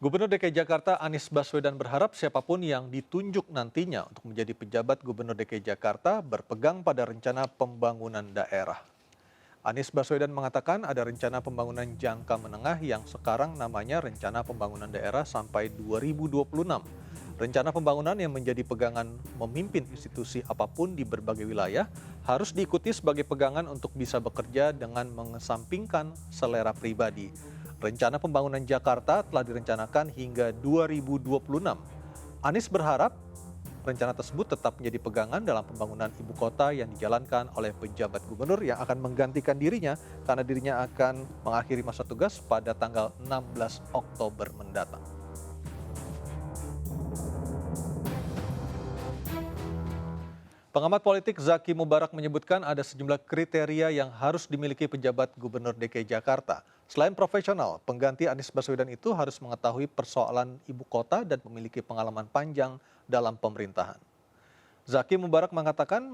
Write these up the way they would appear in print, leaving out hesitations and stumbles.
Gubernur DKI Jakarta Anies Baswedan berharap siapapun yang ditunjuk nantinya untuk menjadi pejabat Gubernur DKI Jakarta berpegang pada rencana pembangunan daerah. Anies Baswedan mengatakan ada rencana pembangunan jangka menengah yang sekarang namanya Rencana Pembangunan Daerah sampai 2026. Rencana pembangunan yang menjadi pegangan memimpin institusi apapun di berbagai wilayah harus diikuti sebagai pegangan untuk bisa bekerja dengan mengesampingkan selera pribadi. Rencana pembangunan Jakarta telah direncanakan hingga 2026. Anies berharap rencana tersebut tetap menjadi pegangan dalam pembangunan ibu kota yang dijalankan oleh pejabat gubernur yang akan menggantikan dirinya karena dirinya akan mengakhiri masa tugas pada tanggal 16 Oktober mendatang. Pengamat politik Zaki Mubarak menyebutkan ada sejumlah kriteria yang harus dimiliki pejabat Gubernur DKI Jakarta. Selain profesional, pengganti Anies Baswedan itu harus mengetahui persoalan ibu kota dan memiliki pengalaman panjang dalam pemerintahan. Zaki Mubarak mengatakan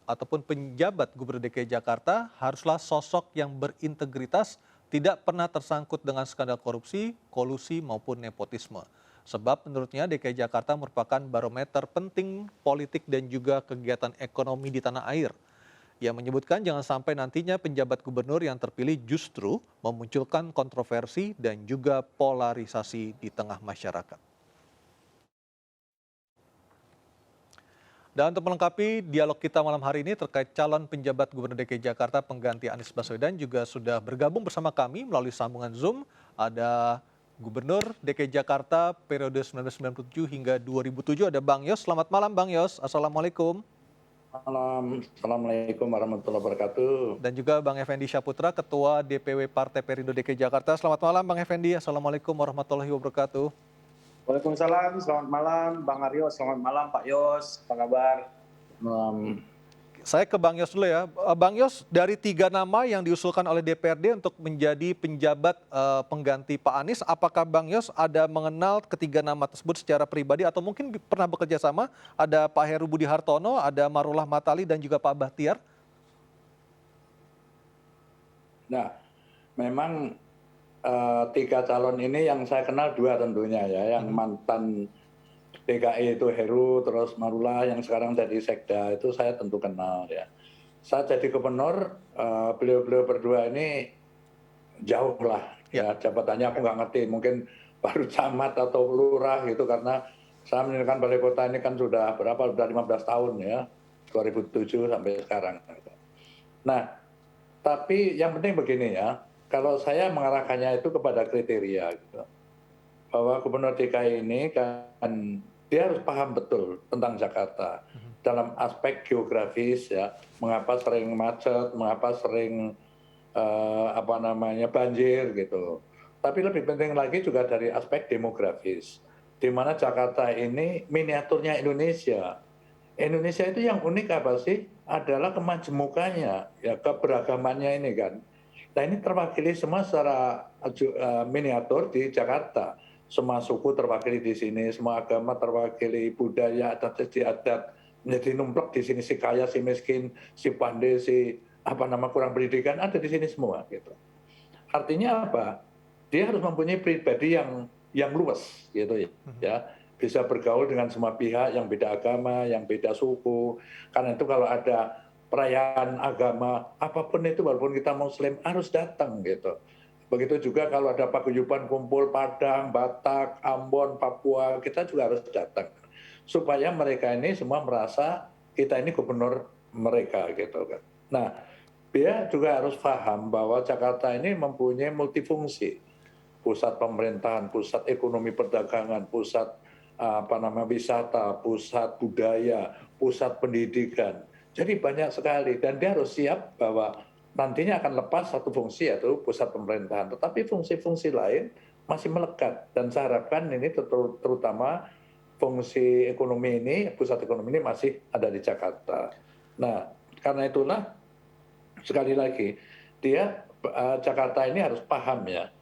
ataupun penjabat Gubernur DKI Jakarta haruslah sosok yang berintegritas, tidak pernah tersangkut dengan skandal korupsi, kolusi maupun nepotisme. Sebab menurutnya DKI Jakarta merupakan barometer penting politik dan juga kegiatan ekonomi di tanah air. Ia menyebutkan jangan sampai nantinya penjabat gubernur yang terpilih justru memunculkan kontroversi dan juga polarisasi di tengah masyarakat. Dan untuk melengkapi dialog kita malam hari ini terkait calon penjabat Gubernur DKI Jakarta pengganti Anies Baswedan juga sudah bergabung bersama kami melalui sambungan Zoom. Ada Gubernur DKI Jakarta periode 1997 hingga 2007 ada Bang Yos. Selamat malam Bang Yos. Assalamualaikum. Malam, Assalamualaikum warahmatullahi wabarakatuh. Dan juga Bang Effendi Syaputra, Ketua DPW Partai Perindo DKI Jakarta. Selamat malam Bang Effendi. Assalamualaikum warahmatullahi wabarakatuh. Waalaikumsalam, selamat malam Bang Aryo, selamat malam Pak Yos, apa kabar? Saya ke Bang Yos dulu ya. Bang Yos, dari 3 nama yang diusulkan oleh DPRD untuk menjadi penjabat pengganti Pak Anies, apakah Bang Yos ada mengenal ketiga nama tersebut secara pribadi atau mungkin pernah bekerja sama? Ada Pak Heru Budi Hartono, ada Marullah Matali dan juga Pak Bahtiar? Nah, memang 3 calon ini yang saya kenal 2 tentunya ya, yang mantan DKI itu Heru, terus Marullah yang sekarang jadi Sekda itu saya tentu kenal ya. Saat jadi gubernur, beliau-beliau berdua ini jauh lah ya, jabatannya aku nggak ngerti, mungkin baru camat atau lurah gitu karena saya mendirikan balai kota ini kan sudah 15 tahun ya, 2007 sampai sekarang. Nah, tapi yang penting begini ya, kalau saya mengarahkannya itu kepada kriteria gitu. Bahwa Gubernur DKI ini kan dia harus paham betul tentang Jakarta dalam aspek geografis ya, mengapa sering macet, mengapa sering banjir gitu. Tapi lebih penting lagi juga dari aspek demografis, di mana Jakarta ini miniaturnya Indonesia. Indonesia itu yang unik apa sih? Adalah kemajemukannya, ya keberagamannya ini kan. Nah ini terwakili semua secara miniatur di Jakarta. Semua suku terwakili di sini, semua agama terwakili, budaya, adat istiadat menjadi numplek di sini, si kaya, si miskin, si pandai, si kurang pendidikan ada di sini semua gitu. Artinya apa? Dia harus mempunyai pribadi yang luas gitu ya. Bisa bergaul dengan semua pihak yang beda agama, yang beda suku. Karena itu kalau ada perayaan agama apapun itu, walaupun kita Muslim harus datang gitu. Begitu juga kalau ada paguyuban kumpul Padang, Batak, Ambon, Papua, kita juga harus datang supaya mereka ini semua merasa kita ini gubernur mereka gitu kan. Nah, dia juga harus paham bahwa Jakarta ini mempunyai multifungsi, pusat pemerintahan, pusat ekonomi perdagangan, pusat wisata, pusat budaya, pusat pendidikan. Jadi banyak sekali dan dia harus siap bahwa nantinya akan lepas satu fungsi yaitu pusat pemerintahan. Tetapi fungsi-fungsi lain masih melekat dan saya harapkan ini terutama fungsi ekonomi ini, pusat ekonomi ini masih ada di Jakarta. Nah, karena itulah sekali lagi Jakarta ini harus paham ya.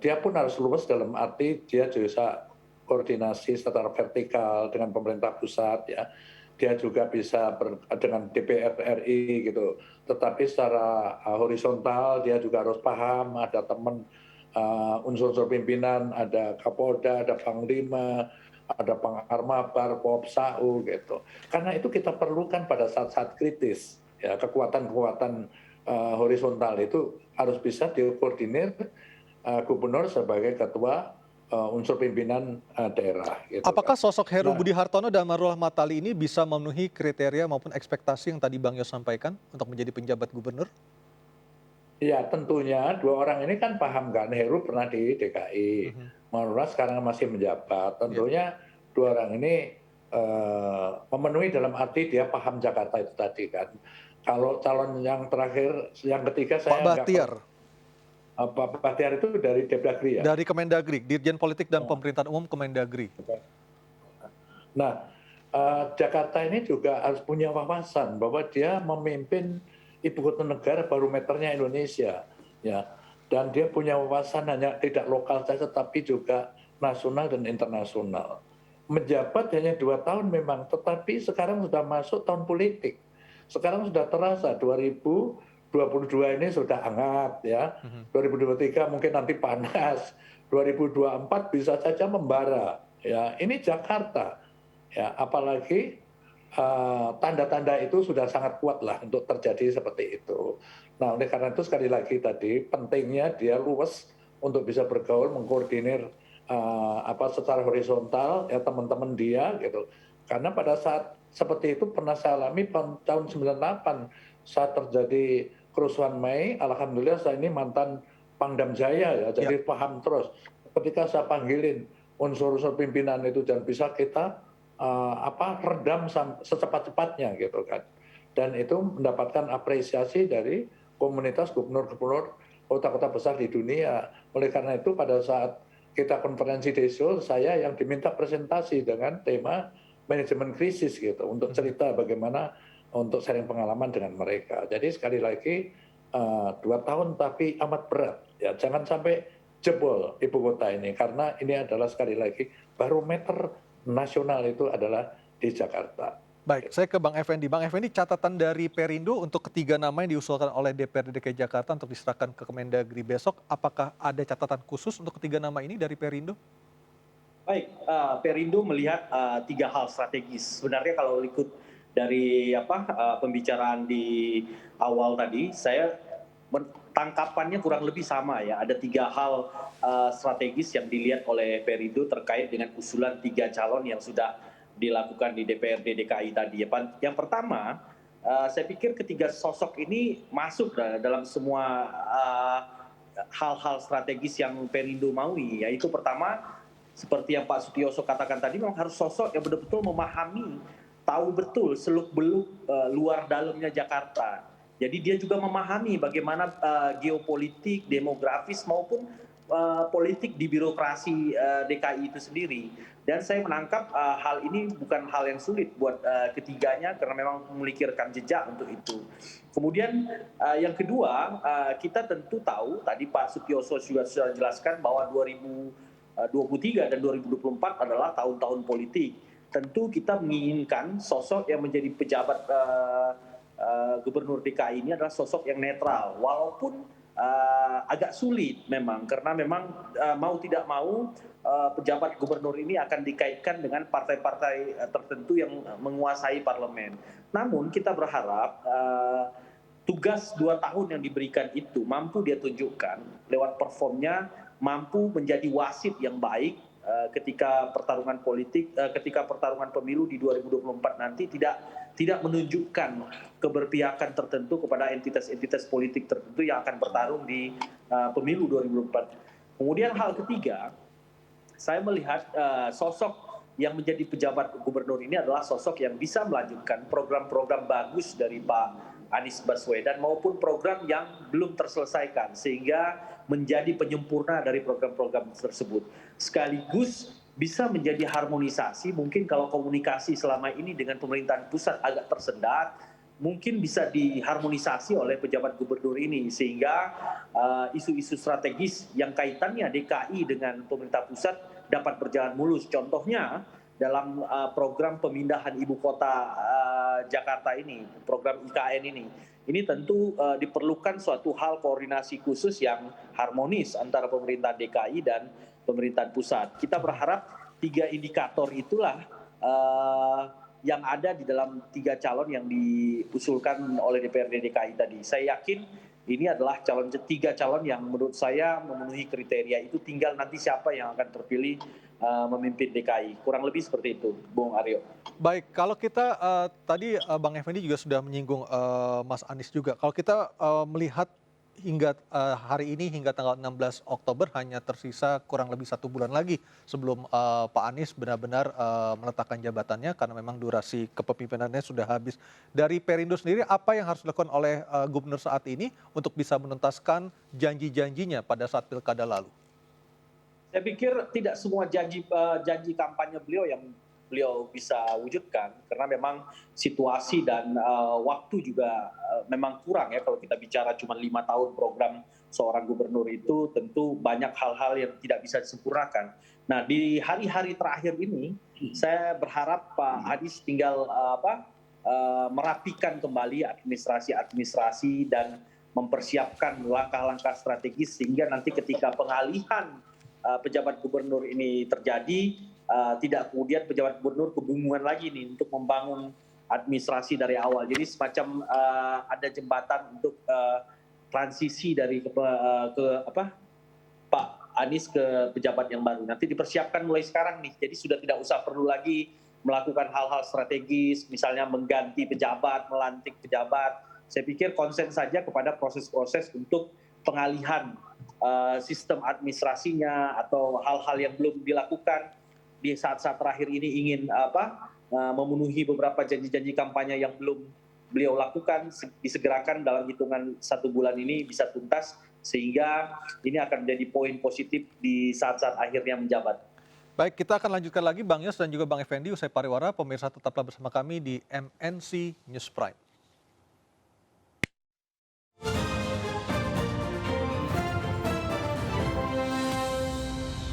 Dia pun harus luas dalam arti dia bisa koordinasi secara vertikal dengan pemerintah pusat ya. Dia juga bisa dengan DPR RI gitu. Tetapi secara horizontal dia juga harus paham ada teman unsur-unsur pimpinan, ada Kapolda, ada Panglima, ada Pangarmapar, Popsau gitu. Karena itu kita perlukan pada saat-saat kritis, ya kekuatan-kekuatan horizontal itu harus bisa dikoordinir gubernur sebagai ketua unsur pimpinan daerah. Gitu Apakah kan. sosok Heru Nah, Budi Hartono dan Marullah Matali ini bisa memenuhi kriteria maupun ekspektasi yang tadi Bang Yos sampaikan untuk menjadi penjabat gubernur? ya tentunya dua orang ini kan paham kan, Heru pernah di DKI, Mhm. Marullah sekarang masih menjabat. Ya. Tentunya dua orang ini memenuhi dalam arti dia paham Jakarta itu tadi kan. Kalau calon yang terakhir, yang ketiga Pak saya nggak Bahtiar Pak Bahtiar itu dari Depdagri ya. dari Kemendagri, Dirjen Politik dan Pemerintahan Umum Kemendagri. Nah, Jakarta ini juga harus punya wawasan bahwa dia memimpin ibu kota negara barometernya Indonesia, ya. Dan dia punya wawasan hanya tidak lokal saja, tapi juga nasional dan internasional. Menjabat hanya 2 tahun memang, tetapi sekarang sudah masuk tahun politik. Sekarang sudah terasa 2022 ini sudah hangat, ya. 2023 mungkin nanti panas, 2024 bisa saja membara, ya. Ini Jakarta. Ya, apalagi tanda-tanda itu sudah sangat kuat lah untuk terjadi seperti itu. Nah, oleh karena itu sekali lagi tadi pentingnya dia luwes untuk bisa bergaul, mengkoordinir secara horizontal ya teman-teman dia gitu. Karena pada saat seperti itu pernah saya alami tahun 98 saat terjadi kerusuhan Mei. Alhamdulillah saya ini mantan Pangdam Jaya ya, jadi paham terus. Ketika saya panggilin unsur-unsur pimpinan itu dan bisa kita redam secepat-cepatnya gitu kan. Dan itu mendapatkan apresiasi dari komunitas gubernur-gubernur kota-kota besar di dunia. Oleh karena itu pada saat kita konferensi Desul, saya yang diminta presentasi dengan tema manajemen krisis gitu untuk cerita bagaimana untuk sharing pengalaman dengan mereka. Jadi sekali lagi 2 tahun tapi amat berat ya, jangan sampai jebol ibu kota ini karena ini adalah sekali lagi barometer nasional itu adalah di Jakarta. Baik, saya ke Bang Effendi. Bang Effendi, catatan dari Perindo untuk ketiga nama yang diusulkan oleh DPRD DKI Jakarta untuk diserahkan ke Kemendagri besok, apakah ada catatan khusus untuk ketiga nama ini dari Perindo? Baik, Perindo melihat 3 hal strategis. Sebenarnya kalau ikut dari pembicaraan di awal tadi, saya tangkapannya kurang lebih sama ya. Ada 3 hal strategis yang dilihat oleh Perindo terkait dengan usulan 3 calon yang sudah dilakukan di DPRD DKI tadi. Yang pertama, saya pikir ketiga sosok ini masuk dalam semua hal-hal strategis yang Perindo maui. Yaitu pertama, seperti yang Pak Sutioso katakan tadi, memang harus sosok yang betul-betul memahami, tahu betul seluk-beluk luar dalamnya Jakarta. Jadi dia juga memahami bagaimana geopolitik, demografis maupun politik di birokrasi DKI itu sendiri. Dan saya menangkap hal ini bukan hal yang sulit buat ketiganya karena memang memiliki rekam jejak untuk itu. Kemudian yang kedua, kita tentu tahu tadi Pak Sutioso juga sudah jelaskan bahwa 2023 dan 2024 adalah tahun-tahun politik. Tentu kita menginginkan sosok yang menjadi pejabat Gubernur DKI ini adalah sosok yang netral, walaupun agak sulit memang karena memang mau tidak mau pejabat gubernur ini akan dikaitkan dengan partai-partai tertentu yang menguasai parlemen. Namun kita berharap tugas 2 tahun yang diberikan itu mampu dia tunjukkan lewat performnya, mampu menjadi wasit yang baik ketika pertarungan politik, ketika pertarungan pemilu di 2024 nanti tidak menunjukkan keberpihakan tertentu kepada entitas-entitas politik tertentu yang akan bertarung di pemilu 2024. Kemudian hal ketiga, saya melihat sosok yang menjadi pejabat gubernur ini adalah sosok yang bisa melanjutkan program-program bagus dari Pak Anies Baswedan maupun program yang belum terselesaikan sehingga menjadi penyempurna dari program-program tersebut. Sekaligus bisa menjadi harmonisasi, mungkin kalau komunikasi selama ini dengan pemerintahan pusat agak tersendat, mungkin bisa diharmonisasi oleh pejabat gubernur ini sehingga isu-isu strategis yang kaitannya DKI dengan pemerintah pusat dapat berjalan mulus. Contohnya dalam program pemindahan ibu kota Jakarta ini, program IKN ini tentu diperlukan suatu hal koordinasi khusus yang harmonis antara pemerintah DKI dan pemerintahan pusat. Kita berharap 3 indikator itulah yang ada di dalam 3 calon yang diusulkan oleh DPRD DKI tadi. Saya yakin ini adalah 3 calon yang menurut saya memenuhi kriteria itu, tinggal nanti siapa yang akan terpilih memimpin DKI. Kurang lebih seperti itu, Bung Aryo. Baik, kalau kita tadi Bang Effendi juga sudah menyinggung Mas Anies juga. Kalau kita melihat hingga hari ini, hingga tanggal 16 Oktober hanya tersisa kurang lebih 1 bulan lagi sebelum Pak Anies benar-benar meletakkan jabatannya karena memang durasi kepemimpinannya sudah habis. Dari Perindo sendiri, apa yang harus dilakukan oleh gubernur saat ini untuk bisa menuntaskan janji-janjinya pada saat pilkada lalu? Saya pikir tidak semua janji kampanye beliau yang beliau bisa wujudkan, karena memang situasi dan waktu juga memang kurang ya. Kalau kita bicara cuma 5 tahun program seorang gubernur itu, tentu banyak hal-hal yang tidak bisa disempurnakan. Nah, di hari-hari terakhir ini saya berharap Pak Anies tinggal merapikan kembali administrasi dan mempersiapkan langkah-langkah strategis sehingga nanti ketika pengalihan pejabat gubernur ini terjadi, tidak kemudian pejabat gubernur kebingungan lagi nih untuk membangun administrasi dari awal. Jadi semacam ada jembatan untuk transisi dari Pak Anies ke pejabat yang baru. Nanti dipersiapkan mulai sekarang nih. Jadi sudah tidak usah perlu lagi melakukan hal-hal strategis, misalnya mengganti pejabat, melantik pejabat. Saya pikir konsen saja kepada proses-proses untuk pengalihan sistem administrasinya atau hal-hal yang belum dilakukan di saat-saat terakhir ini, ingin memenuhi beberapa janji-janji kampanye yang belum beliau lakukan, disegerakan dalam hitungan 1 bulan ini bisa tuntas, sehingga ini akan menjadi poin positif di saat-saat akhirnya menjabat. Baik, kita akan lanjutkan lagi Bang Yos dan juga Bang Effendi usai pariwara. Pemirsa tetaplah bersama kami di MNC News Prime.